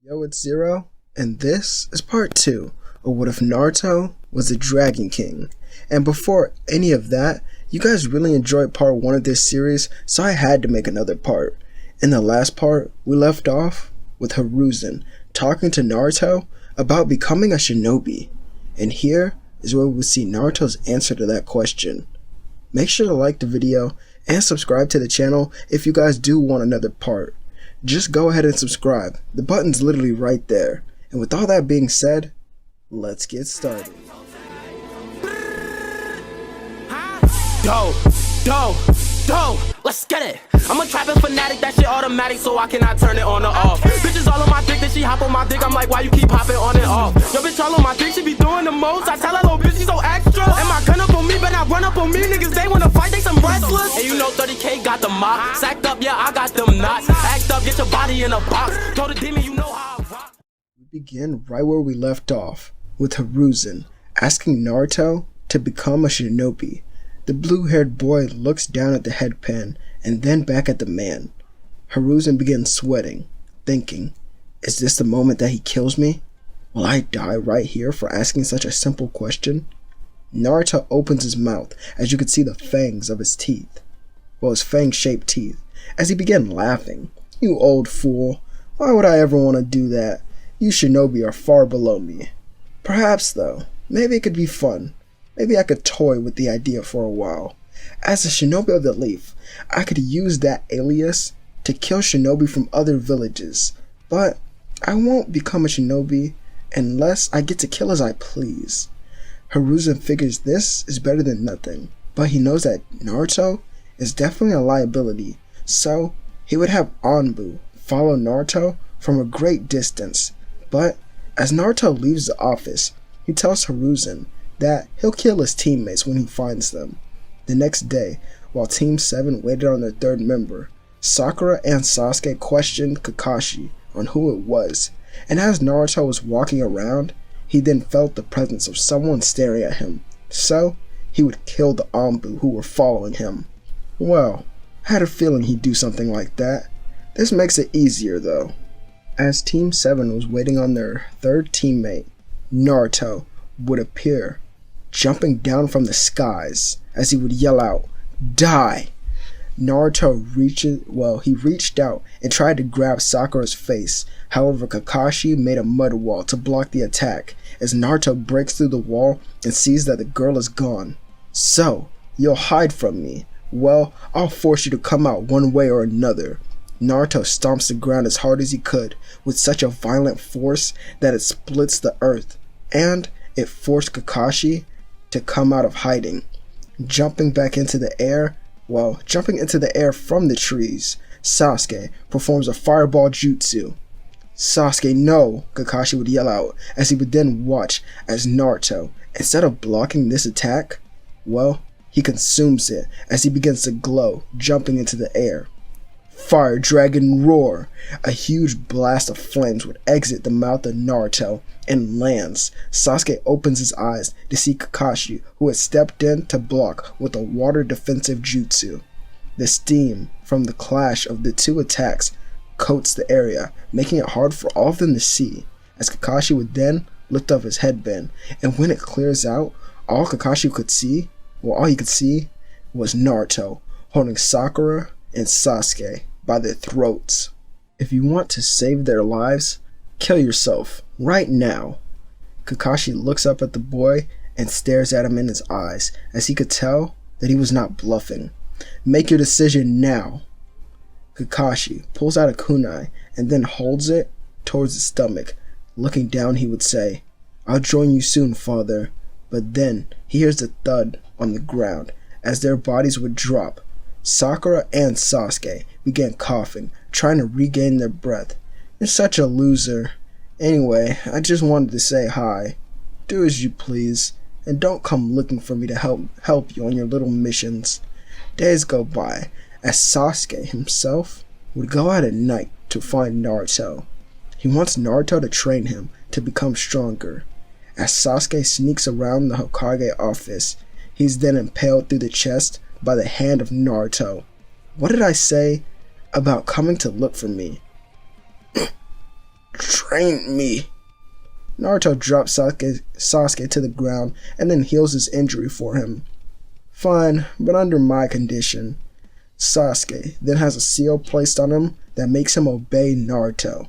Yo, it's Zero, and this is part 2 of What If Naruto Was a Dragon King. And before any of that, you guys really enjoyed part 1 of this series, so I had to make another part. In the last part, we left off with Hiruzen talking to Naruto about becoming a shinobi. And here is where we will see Naruto's answer to that question. Make sure to like the video and subscribe to the channel if you guys do want another part. Just go ahead and subscribe. The button's literally right there. And with all that being said, let's get started. Let's get it. I'm a trapping fanatic, that shit automatic, so I cannot turn it on or off. Bitches all on my dick, then she hop on my dick. I'm like, why you keep hopping on and off? Yo, bitch all on my dick, she be doing the most. I tell her, little bitch, she so extra. And my gun up on me, but not run up on me. Niggas, they wanna fight, they some wrestlers. And you know 30K got the mop. Sacked up, yeah, I got them knots. Act up, get your body in a box. Told the demon, you know how I rock. We begin right where we left off, with Hiruzen asking Naruto to become a shinobi. The blue-haired boy looks down at the headband and then back at the man. Hiruzen begins sweating, thinking, is this the moment that he kills me? Will I die right here for asking such a simple question? Naruto opens his mouth as you can see the fangs of his teeth. Well, his fang-shaped teeth, as he began laughing. You old fool, why would I ever want to do that? You shinobi are far below me. Perhaps though, maybe it could be fun. Maybe I could toy with the idea for a while. As a shinobi of the leaf, I could use that alias to kill shinobi from other villages. But I won't become a shinobi unless I get to kill as I please. Hiruzen figures this is better than nothing, but he knows that Naruto is definitely a liability, so he would have Anbu follow Naruto from a great distance. But as Naruto leaves the office, he tells Hiruzen that he'll kill his teammates when he finds them. The next day, while Team 7 waited on their third member, Sakura and Sasuke questioned Kakashi on who it was, and as Naruto was walking around, he then felt the presence of someone staring at him, so he would kill the Anbu who were following him. Well, I had a feeling he'd do something like that. This makes it easier though. As Team 7 was waiting on their third teammate, Naruto would appear, jumping down from the skies as he would yell out, "Die!" Naruto reached out and tried to grab Sakura's face. However, Kakashi made a mud wall to block the attack as Naruto breaks through the wall and sees that the girl is gone. So, you'll hide from me? Well, I'll force you to come out one way or another. Naruto stomps the ground as hard as he could with such a violent force that it splits the earth, and it forced Kakashi to come out of hiding. Jumping into the air from the trees, Sasuke performs a fireball jutsu. "Sasuke, no!" Kakashi would yell out as he would then watch as Naruto, instead of blocking this attack, he consumes it as he begins to glow, jumping into the air. Fire Dragon Roar! A huge blast of flames would exit the mouth of Naruto and lands. Sasuke opens his eyes to see Kakashi, who had stepped in to block with a water defensive jutsu. The steam from the clash of the two attacks coats the area, making it hard for all of them to see, as Kakashi would then lift up his headband, and when it clears out, all he could see was Naruto holding Sakura and Sasuke by their throats. If you want to save their lives, kill yourself right now. Kakashi looks up at the boy and stares at him in his eyes, as he could tell that he was not bluffing. Make your decision now. Kakashi pulls out a kunai and then holds it towards his stomach. Looking down, he would say, "I'll join you soon, father." But then he hears the thud on the ground as their bodies would drop. Sakura and Sasuke began coughing, trying to regain their breath. "You're such a loser. Anyway, I just wanted to say hi. Do as you please, and don't come looking for me to help you on your little missions." Days go by, as Sasuke himself would go out at night to find Naruto. He wants Naruto to train him to become stronger. As Sasuke sneaks around the Hokage office, he's then impaled through the chest by the hand of Naruto. What did I say about coming to look for me? trained me. Naruto drops Sasuke to the ground and then heals his injury for him. Fine, but under my condition. Sasuke then has a seal placed on him that makes him obey Naruto.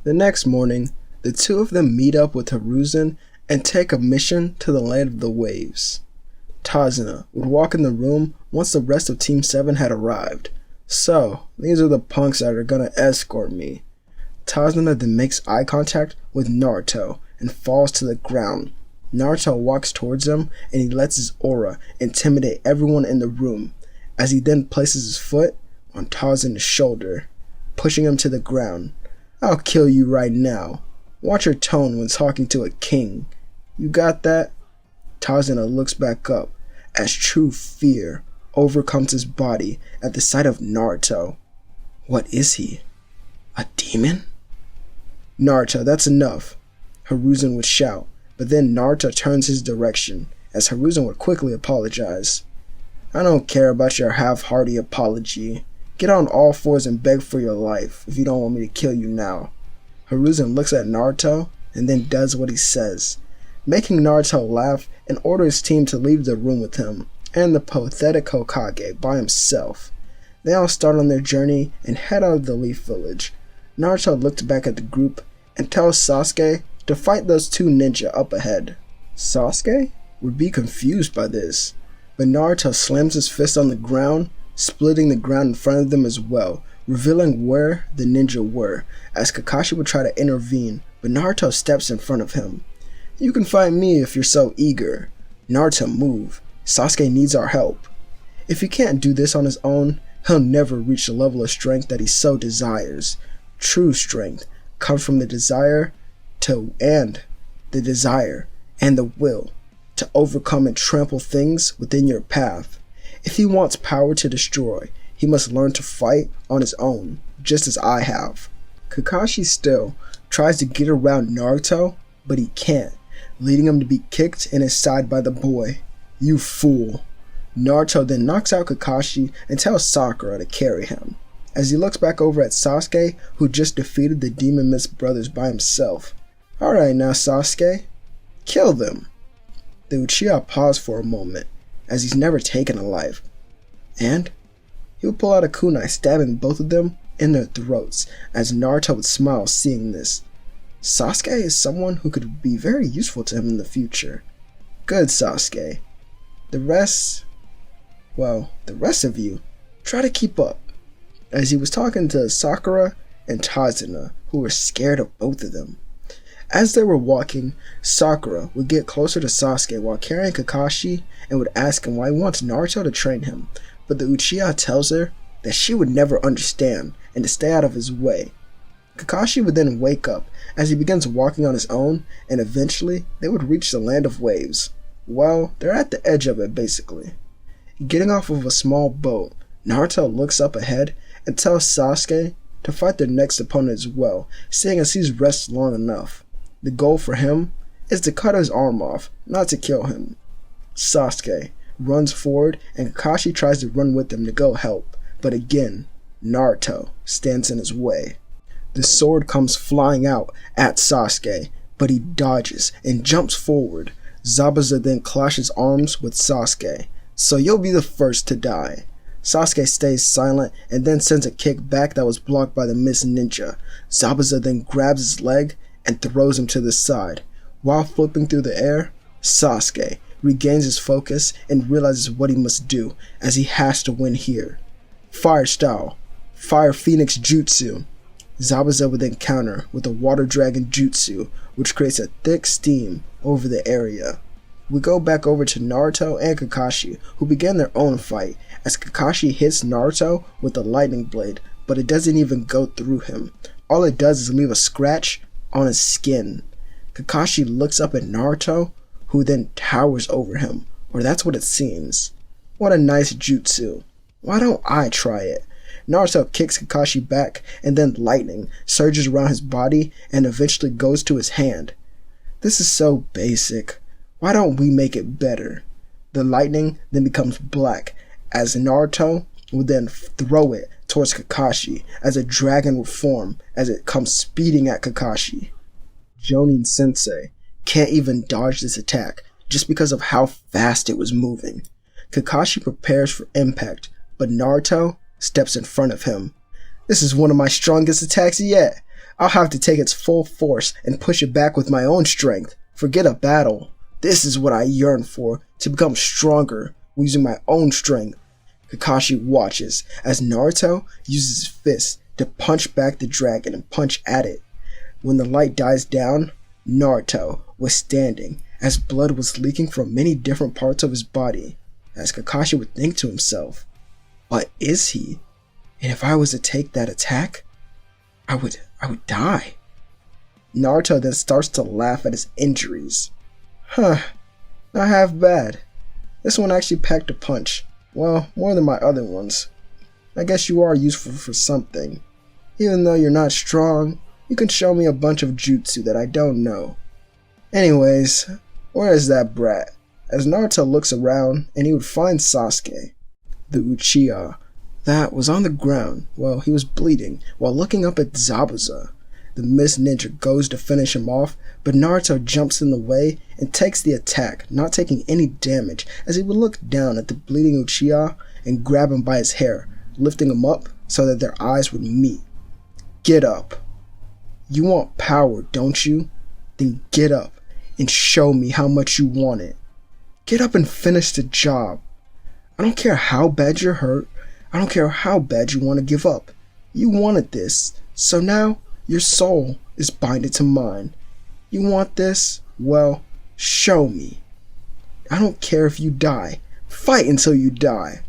The next morning, the two of them meet up with Hiruzen and take a mission to the land of the waves. Tazuna would walk in the room once the rest of Team 7 had arrived. So, these are the punks that are gonna escort me. Tazuna then makes eye contact with Naruto and falls to the ground. Naruto walks towards him and he lets his aura intimidate everyone in the room as he then places his foot on Tazuna's shoulder, pushing him to the ground. I'll kill you right now. Watch your tone when talking to a king. You got that? Tazuna looks back up as true fear overcomes his body at the sight of Naruto. What is he? A demon? Naruto, that's enough, Hiruzen would shout, but then Naruto turns his direction as Hiruzen would quickly apologize. I don't care about your half-hearted apology. Get on all fours and beg for your life if you don't want me to kill you now. Hiruzen looks at Naruto and then does what he says, making Naruto laugh and order his team to leave the room with him and the pathetic Hokage by himself. They all start on their journey and head out of the Leaf Village. Naruto looked back at the group and tells Sasuke to fight those two ninja up ahead. Sasuke would be confused by this, but Naruto slams his fist on the ground, splitting the ground in front of them as well, revealing where the ninja were, as Kakashi would try to intervene, but Naruto steps in front of him. You can fight me if you're so eager. Naruto, move. Sasuke needs our help. If he can't do this on his own, he'll never reach the level of strength that he so desires. True strength comes from the desire and the will to overcome and trample things within your path. If he wants power to destroy, he must learn to fight on his own, just as I have. Kakashi still tries to get around Naruto, but he can't, leading him to be kicked in his side by the boy. You fool. Naruto then knocks out Kakashi and tells Sakura to carry him, as he looks back over at Sasuke, who just defeated the Demon Mist brothers by himself. Alright now, Sasuke, kill them. The Uchiha paused for a moment, as he's never taken a life, and he would pull out a kunai, stabbing both of them in their throats, as Naruto would smile seeing this. Sasuke is someone who could be very useful to him in the future. Good, Sasuke. The rest of you, try to keep up. As he was talking to Sakura and Tazuna, who were scared of both of them. As they were walking, Sakura would get closer to Sasuke while carrying Kakashi and would ask him why he wants Naruto to train him, but the Uchiha tells her that she would never understand and to stay out of his way. Kakashi would then wake up as he begins walking on his own, and eventually they would reach the land of waves. Well, they're at the edge of it basically. Getting off of a small boat, Naruto looks up ahead and tells Sasuke to fight their next opponent as well, seeing as he's rested long enough. The goal for him is to cut his arm off, not to kill him. Sasuke runs forward and Kakashi tries to run with him to go help, but again, Naruto stands in his way. The sword comes flying out at Sasuke, but he dodges and jumps forward. Zabuza then clashes arms with Sasuke. So you'll be the first to die. Sasuke stays silent and then sends a kick back that was blocked by the Mist Ninja. Zabuza then grabs his leg and throws him to the side. While flipping through the air, Sasuke regains his focus and realizes what he must do, as he has to win here. Fire style, Fire Phoenix Jutsu. Zabuza would then counter with a Water Dragon Jutsu, which creates a thick steam over the area. We go back over to Naruto and Kakashi, who began their own fight, as Kakashi hits Naruto with a lightning blade, but it doesn't even go through him. All it does is leave a scratch on his skin. Kakashi looks up at Naruto, who then towers over him, or that's what it seems. What a nice jutsu. Why don't I try it? Naruto kicks Kakashi back, and then lightning surges around his body and eventually goes to his hand. This is so basic. Why don't we make it better? The lightning then becomes black, as Naruto would then throw it towards Kakashi, as a dragon would form as it comes speeding at Kakashi. Jonin Sensei can't even dodge this attack just because of how fast it was moving. Kakashi prepares for impact, but Naruto steps in front of him. This is one of my strongest attacks yet. I'll have to take its full force and push it back with my own strength. Forget a battle. This is what I yearn for, to become stronger using my own strength. Kakashi watches as Naruto uses his fist to punch back the dragon and punch at it. When the light dies down, Naruto was standing as blood was leaking from many different parts of his body, as Kakashi would think to himself, what is he? And if I was to take that attack, I would die. Naruto then starts to laugh at his injuries. Not half bad. This one actually packed a punch. Well, more than my other ones. I guess you are useful for something. Even though you're not strong, you can show me a bunch of jutsu that I don't know. Anyways, where is that brat? As Naruto looks around, and he would find Sasuke, the Uchiha, that was on the ground while he was bleeding while looking up at Zabuza. The Mist Ninja goes to finish him off, but Naruto jumps in the way and takes the attack, not taking any damage, as he would look down at the bleeding Uchiha and grab him by his hair, lifting him up so that their eyes would meet. Get up. You want power, don't you? Then get up and show me how much you want it. Get up and finish the job. I don't care how bad you're hurt. I don't care how bad you want to give up. You wanted this, so now your soul is binded to mine. You want this? Well, show me. I don't care if you die. Fight until you die.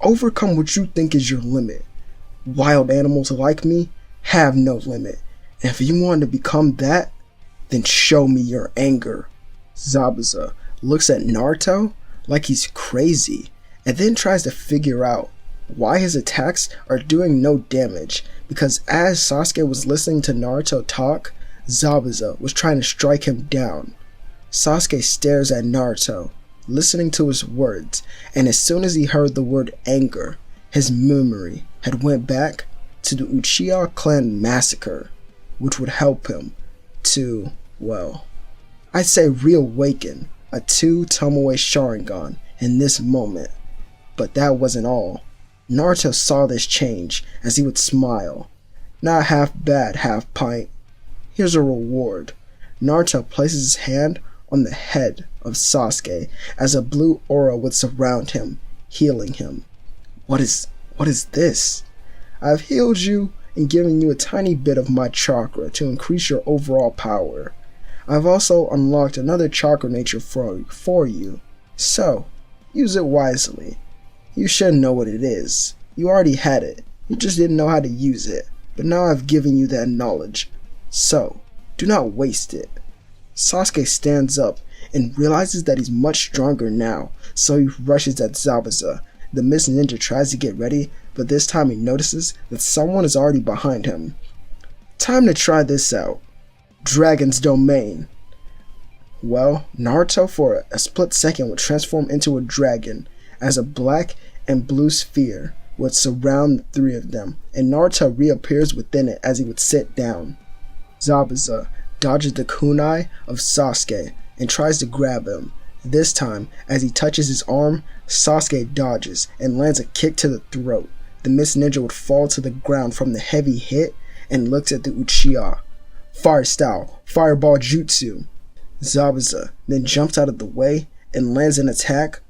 Overcome what you think is your limit. Wild animals like me have no limit. And if you want to become that, then show me your anger. Zabuza looks at Naruto like he's crazy and then tries to figure out why his attacks are doing no damage, because as Sasuke was listening to Naruto talk, Zabuza was trying to strike him down. Sasuke stares at Naruto, listening to his words, and as soon as he heard the word anger, his memory had went back to the Uchiha clan massacre, which would help him to, well, I'd say reawaken a 2 Tomoe Sharingan in this moment. But that wasn't all. Naruto saw this change as he would smile. Not half bad, half pint. Here's a reward. Naruto places his hand on the head of Sasuke as a blue aura would surround him, healing him. What is this? I've healed you and given you a tiny bit of my chakra to increase your overall power. I've also unlocked another chakra nature for you. So, use it wisely. You should know what it is. You already had it. You just didn't know how to use it. But now I've given you that knowledge. So, do not waste it. Sasuke stands up and realizes that he's much stronger now, so he rushes at Zabuza. The Mist Ninja tries to get ready, but this time he notices that someone is already behind him. Time to try this out. Dragon's Domain. Well, Naruto for a split second would transform into a dragon, as a black and blue sphere would surround the three of them, and Naruto reappears within it as he would sit down. Zabuza dodges the kunai of Sasuke and tries to grab him. This time, as he touches his arm, Sasuke dodges and lands a kick to the throat. The Mist Ninja would fall to the ground from the heavy hit and looks at the Uchiha. Fire style, fireball jutsu. Zabuza then jumps out of the way and lands an attack.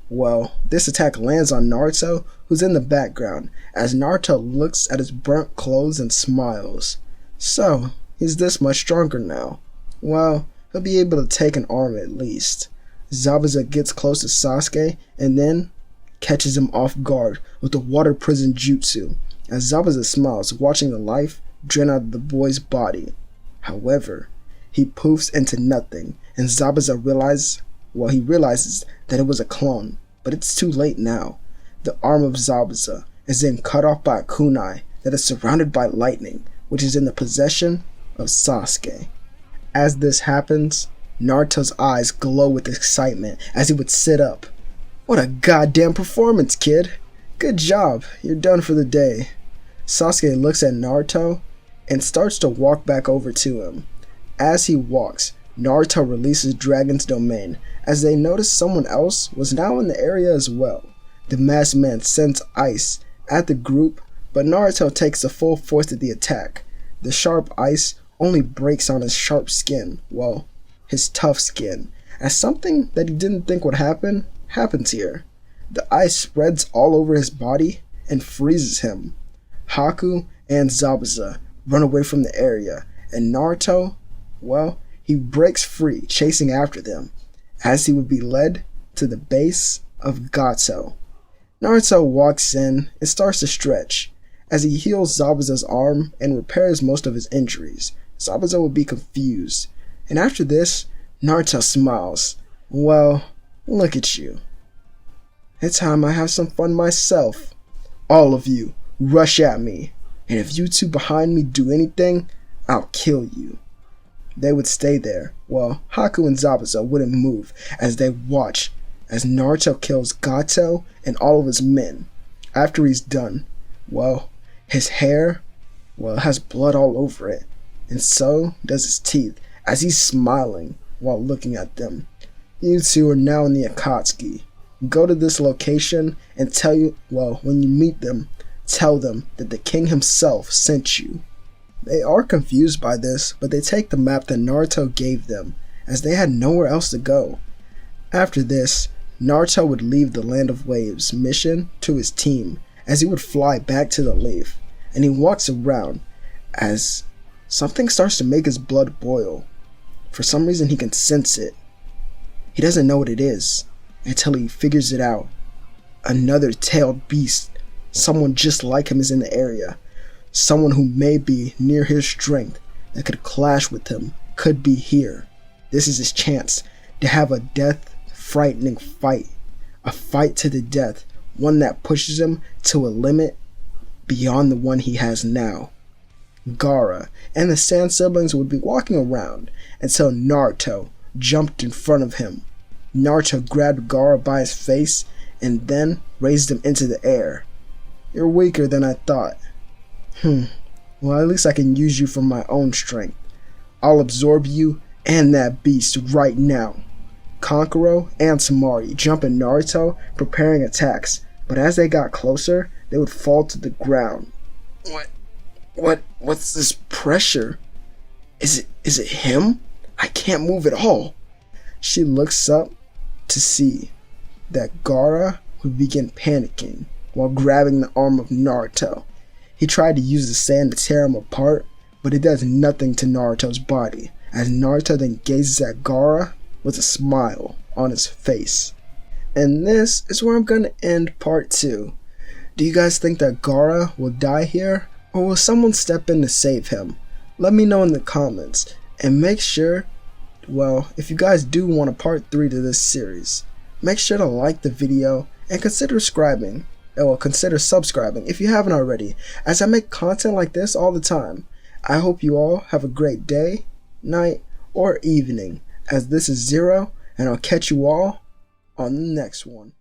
Well, this attack lands on Naruto, who's in the background, as Naruto looks at his burnt clothes and smiles. So, he's this much stronger now. Well, he'll be able to take an arm at least. Zabuza gets close to Sasuke and then catches him off guard with the water prison jutsu, as Zabuza smiles, watching the life drain out of the boy's body. However, he poofs into nothing, and Zabuza realizes that it was a clone, but it's too late now. The arm of Zabuza is then cut off by a kunai that is surrounded by lightning, which is in the possession of Sasuke. As this happens, Naruto's eyes glow with excitement as he would sit up. What a goddamn performance, kid! Good job, you're done for the day. Sasuke looks at Naruto and starts to walk back over to him. As he walks, Naruto releases Dragon's Domain as they notice someone else was now in the area as well. The masked man sends ice at the group, but Naruto takes the full force of the attack. The sharp ice only breaks on his sharp skin, well, his tough skin, as something that he didn't think would happen happens here. The ice spreads all over his body and freezes him. Haku and Zabuza run away from the area, and Naruto, well, he breaks free, chasing after them, as he would be led to the base of Gato. Naruto walks in and starts to stretch, as he heals Zabuza's arm and repairs most of his injuries. Zabuza would be confused, and after this, Naruto smiles. Well, look at you. It's time I have some fun myself. All of you, rush at me, and if you two behind me do anything, I'll kill you. They would stay there, while Haku and Zabuza wouldn't move as they watch as Naruto kills Gato and all of his men. After he's done, well, his hair, well, has blood all over it, and so does his teeth as he's smiling while looking at them. You two are now in the Akatsuki. Go to this location and when you meet them, tell them that the king himself sent you. They are confused by this, but they take the map that Naruto gave them, as they had nowhere else to go. After this, Naruto would leave the Land of Waves mission to his team, as he would fly back to the leaf, and he walks around as something starts to make his blood boil. For some reason he can sense it. He doesn't know what it is, until he figures it out. Another tailed beast, someone just like him, is in the area. Someone who may be near his strength that could clash with him could be here. This is his chance to have a death-frightening fight. A fight to the death, one that pushes him to a limit beyond the one he has now. Gaara and the Sand siblings would be walking around until Naruto jumped in front of him. Naruto grabbed Gaara by his face and then raised him into the air. You're weaker than I thought. Well, at least I can use you for my own strength. I'll absorb you and that beast right now. Kankuro and Temari jump at Naruto, preparing attacks, but as they got closer, they would fall to the ground. What's this pressure? Is it him? I can't move at all. She looks up to see that Gaara would begin panicking while grabbing the arm of Naruto. He tried to use the sand to tear him apart, but it does nothing to Naruto's body, as Naruto then gazes at Gaara with a smile on his face. And this is where I'm going to end part 2. Do you guys think that Gaara will die here, or will someone step in to save him? Let me know in the comments, and make sure, well, if you guys do want a part 3 to this series, make sure to like the video and consider subscribing if you haven't already, as I make content like this all the time. I hope you all have a great day, night, or evening, as this is Zero, and I'll catch you all on the next one.